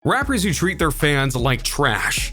Rappers who treat their fans like trash.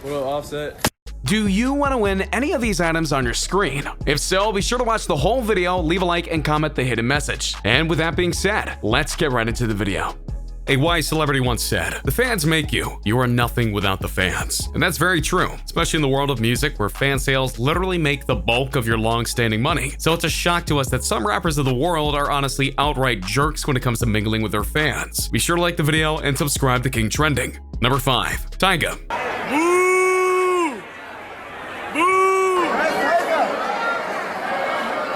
What up, Offset? Do you want to win any of these items on your screen? If so, be sure to watch the whole video, leave a like, and comment the hidden message. And with that being said, let's get right into the video. A wise celebrity once said, "The fans make you. You are nothing without the fans." And that's very true, especially in the world of music where fan sales literally make the bulk of your long-standing money. So it's a shock to us that some rappers of the world are honestly outright jerks when it comes to mingling with their fans. Be sure to like the video and subscribe to King Trending. Number 5. Tyga. Boo! Boo!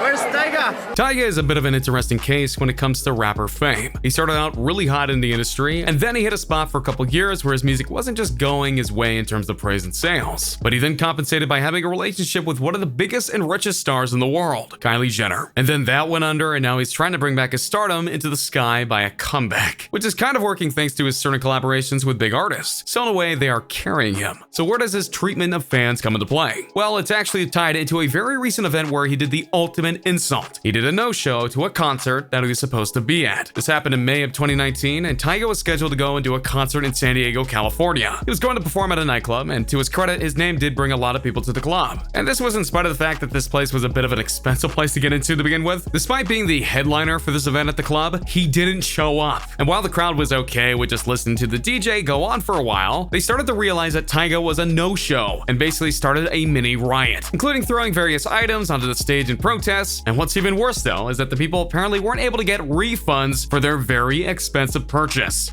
Where's Tyga? Tyga is a bit of an interesting case when it comes to rapper fame. He started out really hot in the industry, and then he hit a spot for a couple years where his music wasn't just going his way in terms of praise and sales. But he then compensated by having a relationship with one of the biggest and richest stars in the world, Kylie Jenner. And then that went under, and now he's trying to bring back his stardom into the sky by a comeback, which is kind of working thanks to his certain collaborations with big artists. So in a way, they are carrying him. So where does his treatment of fans come into play? Well, it's actually tied into a very recent event where he did the ultimate insult. He did a no-show to a concert that he was supposed to be at. This happened in May of 2019, and Tyga was scheduled to go and do a concert in San Diego, California. He was going to perform at a nightclub, and to his credit, his name did bring a lot of people to the club. And this was in spite of the fact that this place was a bit of an expensive place to get into to begin with. Despite being the headliner for this event at the club, he didn't show up. And while the crowd was okay with just listening to the DJ go on for a while, they started to realize that Tyga was a no-show and basically started a mini riot, including throwing various items onto the stage in protest. And what's even worse though is that the people apparently weren't able to get refunds for their very expensive purchase.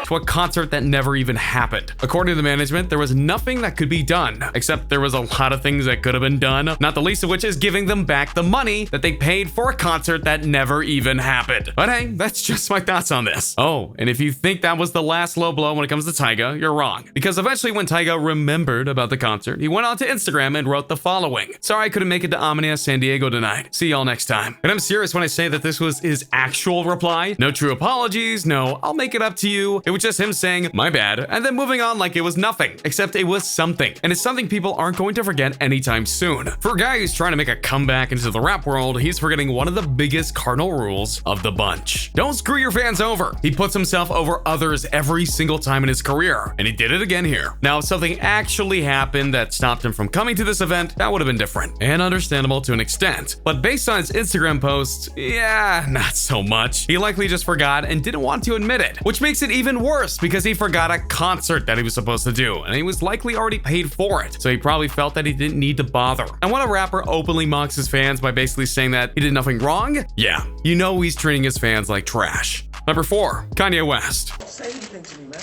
To a concert that never even happened. According to the management, there was nothing that could be done, except there was a lot of things that could have been done, not the least of which is giving them back the money that they paid for a concert that never even happened. But hey, that's just my thoughts on this. Oh, and if you think that was the last low blow when it comes to Tyga, you're wrong. Because eventually when Tyga remembered about the concert, he went onto Instagram and wrote the following: "Sorry I couldn't make it to Omnia San Diego tonight. See y'all next time." And I'm serious when I say that this was his actual reply. No true apologies, no "I'll make it up to you." It was just him saying "my bad" and then moving on like it was nothing, except it was something, and it's something people aren't going to forget anytime soon. For a guy who's trying to make a comeback into the rap world, he's forgetting one of the biggest cardinal rules of the bunch. Don't screw your fans over. He puts himself over others every single time in his career, and he did it again here. Now, if something actually happened that stopped him from coming to this event, that would have been different and understandable to an extent. But based on his Instagram posts, yeah, not so much. He likely just forgot and didn't want to admit it, which makes it even worse because he forgot a concert that he was supposed to do, and he was likely already paid for it, so he probably felt that he didn't need to bother. And when a rapper openly mocks his fans by basically saying that he did nothing wrong, yeah, you know he's treating his fans like trash. Number 4, Kanye West. Don't say anything to me, man.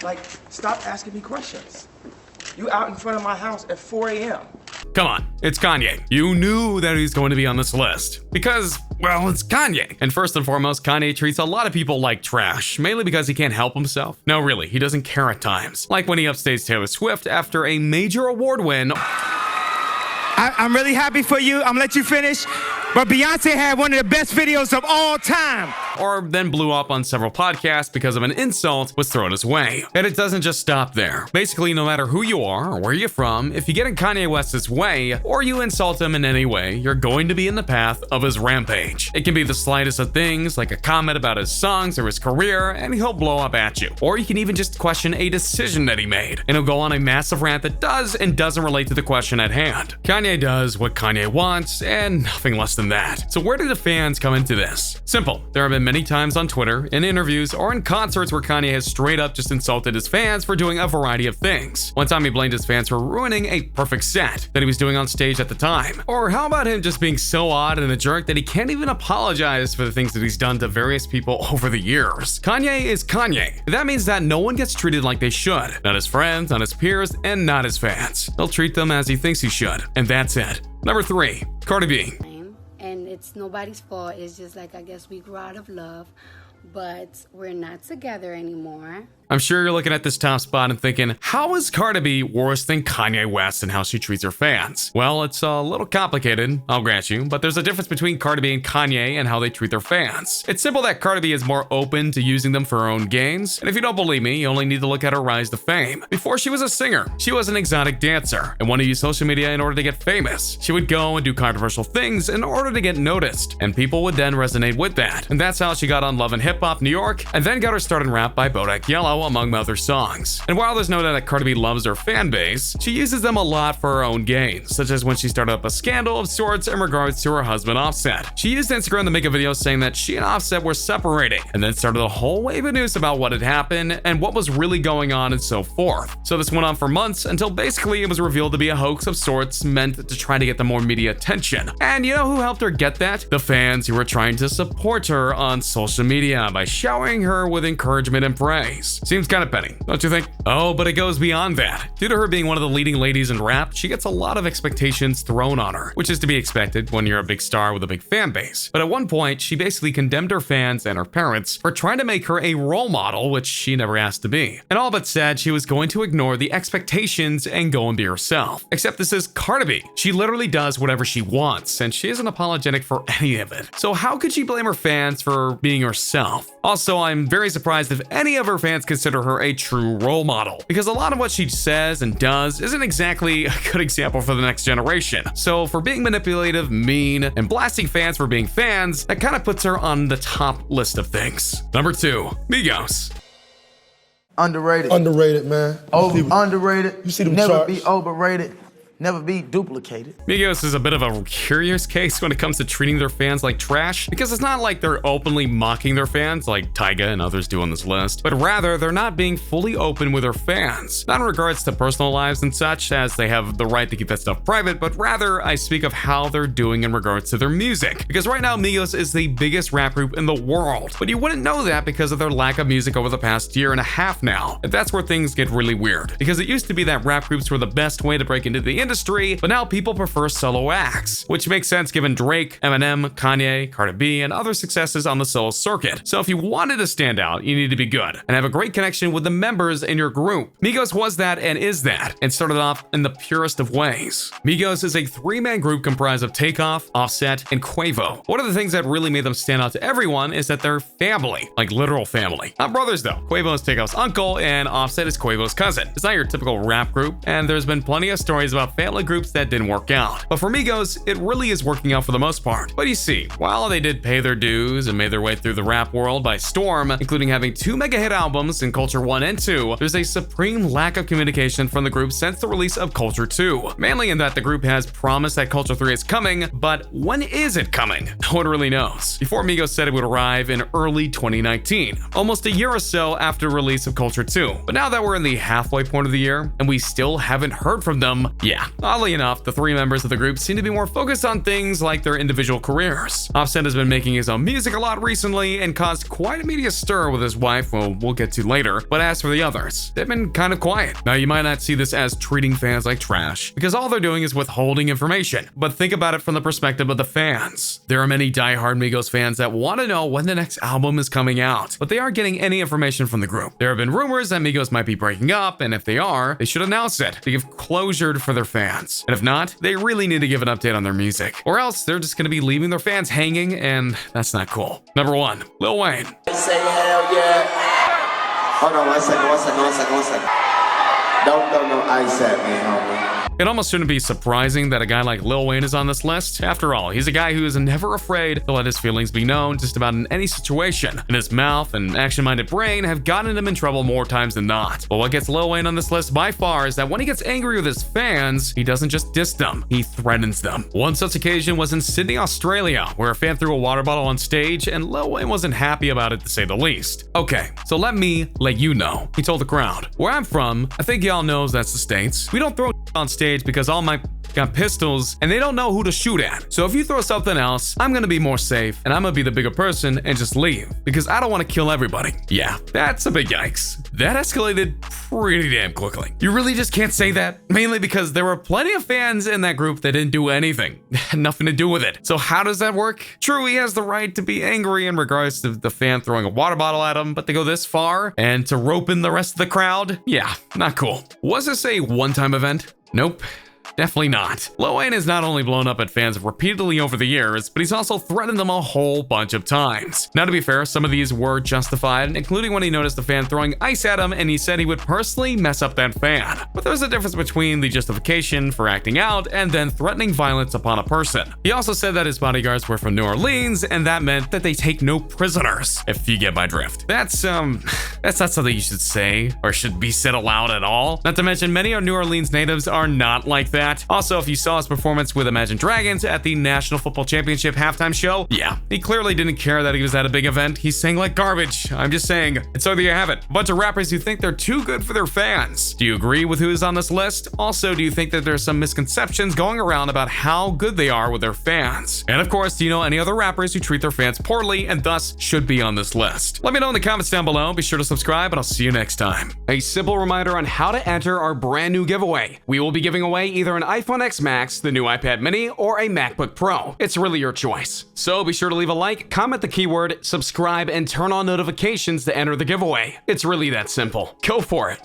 Like, stop asking me questions. You out in front of my house at 4 a.m. Come on, it's Kanye. You knew that he's going to be on this list because, well, it's Kanye. And first and foremost, Kanye treats a lot of people like trash, mainly because he can't help himself. No, really, he doesn't care at times. Like when he upstaged Taylor Swift after a major award win. I'm really happy for you. I'm gonna let you finish. But Beyonce had one of the best videos of all time. Or then blew up on several podcasts because of an insult was thrown his way. And it doesn't just stop there. Basically, no matter who you are or where you're from, if you get in Kanye West's way or you insult him in any way, you're going to be in the path of his rampage. It can be the slightest of things, like a comment about his songs or his career, and he'll blow up at you. Or you can even just question a decision that he made, and he'll go on a massive rant that does and doesn't relate to the question at hand. Kanye does what Kanye wants, and nothing less than that. So where do the fans come into this? Simple. There have been many times on Twitter, in interviews, or in concerts where Kanye has straight up just insulted his fans for doing a variety of things. One time he blamed his fans for ruining a perfect set that he was doing on stage at the time. Or how about him just being so odd and a jerk that he can't even apologize for the things that he's done to various people over the years? Kanye is Kanye. That means that no one gets treated like they should. Not his friends, not his peers, and not his fans. He'll treat them as he thinks he should. And that's it. Number 3, Cardi B. And it's nobody's fault. It's just like, I guess we grew out of love, but we're not together anymore. I'm sure you're looking at this top spot and thinking, how is Cardi B worse than Kanye West in how she treats her fans? Well, it's a little complicated, I'll grant you, but there's a difference between Cardi B and Kanye and how they treat their fans. It's simple that Cardi B is more open to using them for her own gains, and if you don't believe me, you only need to look at her rise to fame. Before she was a singer, she was an exotic dancer and wanted to use social media in order to get famous. She would go and do controversial things in order to get noticed, and people would then resonate with that. And that's how she got on Love and Hip Hop New York, and then got her start in rap by Bodak Yellow, among other songs. And while there's no doubt that Cardi B loves her fan base, she uses them a lot for her own gains, such as when she started up a scandal of sorts in regards to her husband Offset. She used Instagram to make a video saying that she and Offset were separating, and then started a whole wave of news about what had happened and what was really going on and so forth. So this went on for months until basically it was revealed to be a hoax of sorts meant to try to get the more media attention. And you know who helped her get that? The fans who were trying to support her on social media by showering her with encouragement and praise. Seems kind of petty, don't you think? Oh, but it goes beyond that. Due to her being one of the leading ladies in rap, she gets a lot of expectations thrown on her, which is to be expected when you're a big star with a big fan base. But at one point, she basically condemned her fans and her parents for trying to make her a role model, which she never asked to be. And all but said she was going to ignore the expectations and go and be herself. Except this is Cardi B. She literally does whatever she wants, and she isn't apologetic for any of it. So how could she blame her fans for being herself? Also, I'm very surprised if any of her fans consider her a true role model, because a lot of what she says and does isn't exactly a good example for the next generation. So for being manipulative, mean, and blasting fans for being fans, that kind of puts her on the top list of things. Number 2, Migos. Underrated. Underrated, man. Underrated. You see them Never charts. be overrated. Never be duplicated. Migos is a bit of a curious case when it comes to treating their fans like trash, because it's not like they're openly mocking their fans like Tyga and others do on this list, but rather they're not being fully open with their fans. Not in regards to personal lives and such, as they have the right to keep that stuff private, but rather I speak of how they're doing in regards to their music. Because right now Migos is the biggest rap group in the world, but you wouldn't know that because of their lack of music over the past year and a half now. And that's where things get really weird, because it used to be that rap groups were the best way to break into the industry, but now people prefer solo acts, which makes sense given Drake, Eminem, Kanye, Cardi B, and other successes on the solo circuit. So if you wanted to stand out, you need to be good and have a great connection with the members in your group. Migos was that and is that, and started off in the purest of ways. Migos is a 3-man group comprised of Takeoff, Offset, and Quavo. One of the things that really made them stand out to everyone is that they're family, like literal family. Not brothers though. Quavo is Takeoff's uncle and Offset is Quavo's cousin. It's not your typical rap group, and there's been plenty of stories about family groups that didn't work out. But for Migos, it really is working out for the most part. But you see, while they did pay their dues and made their way through the rap world by storm, including having 2 mega hit albums in Culture 1 and 2, there's a supreme lack of communication from the group since the release of Culture 2. Mainly in that the group has promised that Culture 3 is coming, but when is it coming? No one really knows. Before Migos said it would arrive in early 2019, almost a year or so after the release of Culture 2. But now that we're in the halfway point of the year, and we still haven't heard from them, yeah, oddly enough, the 3 members of the group seem to be more focused on things like their individual careers. Offset has been making his own music a lot recently and caused quite a media stir with his wife, who we'll get to later. But as for the others, they've been kind of quiet. Now you might not see this as treating fans like trash, because all they're doing is withholding information. But think about it from the perspective of the fans. There are many diehard Migos fans that want to know when the next album is coming out, but they aren't getting any information from the group. There have been rumors that Migos might be breaking up, and if they are, they should announce it to give closure for their fans. And if not, they really need to give an update on their music, or else they're just going to be leaving their fans hanging, and that's not cool. Number 1, Lil Wayne. Say hell yeah. Hold on one second. Don't throw no ice at me, homie. It almost shouldn't be surprising that a guy like Lil Wayne is on this list. After all, he's a guy who is never afraid to let his feelings be known just about in any situation. And his mouth and action-minded brain have gotten him in trouble more times than not. But what gets Lil Wayne on this list by far is that when he gets angry with his fans, he doesn't just diss them, he threatens them. One such occasion was in Sydney, Australia, where a fan threw a water bottle on stage and Lil Wayne wasn't happy about it, to say the least. Okay, so let you know. He told the crowd, "Where I'm from, I think y'all knows that's the States. We don't throw on stage because all my got pistols and they don't know who to shoot at. So if you throw something else, I'm gonna be more safe and I'm gonna be the bigger person and just leave because I don't want to kill everybody." Yeah, that's a big yikes. That escalated pretty damn quickly. You really just can't say that, mainly because there were plenty of fans in that group that didn't do anything. Had nothing to do with it. So how does that work? True, he has the right to be angry in regards to the fan throwing a water bottle at him, but to go this far and to rope in the rest of the crowd? Yeah, not cool. Was this a one-time event? Nope. Definitely not. Lil Wayne has not only blown up at fans repeatedly over the years, but he's also threatened them a whole bunch of times. Now, to be fair, some of these were justified, including when he noticed a fan throwing ice at him and he said he would personally mess up that fan. But there's a difference between the justification for acting out and then threatening violence upon a person. He also said that his bodyguards were from New Orleans, and that meant that they take no prisoners, if you get my drift. That's not something you should say or should be said aloud at all. Not to mention, many of New Orleans natives are not like that. Also, if you saw his performance with Imagine Dragons at the National Football Championship halftime show, yeah, he clearly didn't care that he was at a big event. He sang like garbage. I'm just saying. And so there you have it. A bunch of rappers who think they're too good for their fans. Do you agree with who is on this list? Also, do you think that there's some misconceptions going around about how good they are with their fans? And of course, do you know any other rappers who treat their fans poorly and thus should be on this list? Let me know in the comments down below. Be sure to subscribe and I'll see you next time. A simple reminder on how to enter our brand new giveaway. We will be giving away either an iPhone X Max, the new iPad mini, or a MacBook Pro. It's really your choice. So be sure to leave a like, comment the keyword, subscribe, and turn on notifications to enter the giveaway. It's really that simple. Go for it.